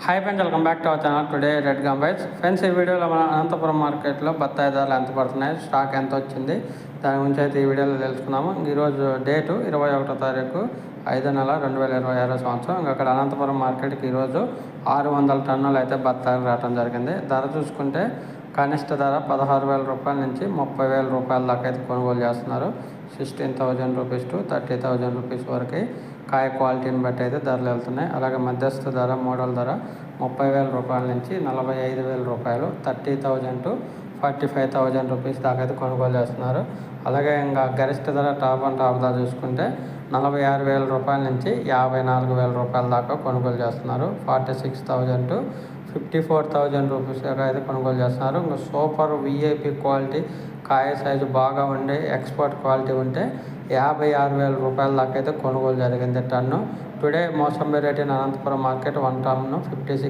Hi friends, welcome back to our channel. Today red gambits friends. ఈ వీడియోలో మన అనంతపురం మార్కెట్లో బత్తాయి ధరలు ఎంత పడుతున్నాయి, స్టాక్ ఎంత వచ్చింది, దాని గురించి అయితే ఈ వీడియోలో తెలుసుకున్నాము. ఈరోజు డేటు 21వ తారీఖు 5వ నెల 2026 సంవత్సరం. ఇంకా అక్కడ అనంతపురం మార్కెట్కి ఈరోజు 600 టన్నులు అయితే బత్తాయిలు రావడం జరిగింది. ధర చూసుకుంటే కనిష్ట ధర 16,000 రూపాయల నుంచి 30,000 రూపాయల దాకా అయితే కొనుగోలు చేస్తున్నారు. 16,000 రూపీస్ టు 30,000 రూపీస్ వరకు కాయ క్వాలిటీని బట్టి అయితే ధరలు వెళ్తున్నాయి. అలాగే మధ్యస్థ ధర, మోడల్ ధర 30,000 రూపాయల నుంచి 45,000 రూపాయలు, 30,000 టు 45,000 రూపీస్ దాకా అయితే కొనుగోలు చేస్తున్నారు. అలాగే ఇంకా గరిష్ట ధర టాప్ అండ్ టాప్ ధర చూసుకుంటే 46,000 రూపాయల నుంచి 54,000 రూపాయల దాకా కొనుగోలు చేస్తున్నారు. 46,000 టు 54,000 రూపీస్ దాకా అయితే కొనుగోలు చేస్తున్నారు. ఇంకా సూపర్ విఐపి క్వాలిటీ కాయ సైజు బాగా ఉండే ఎక్స్పోర్ట్ క్వాలిటీ ఉంటే 56,000 రూపాయల దాకా అయితే కొనుగోలు జరిగింది ton. Today mosambi rate in Anantapuram market 1 ton 56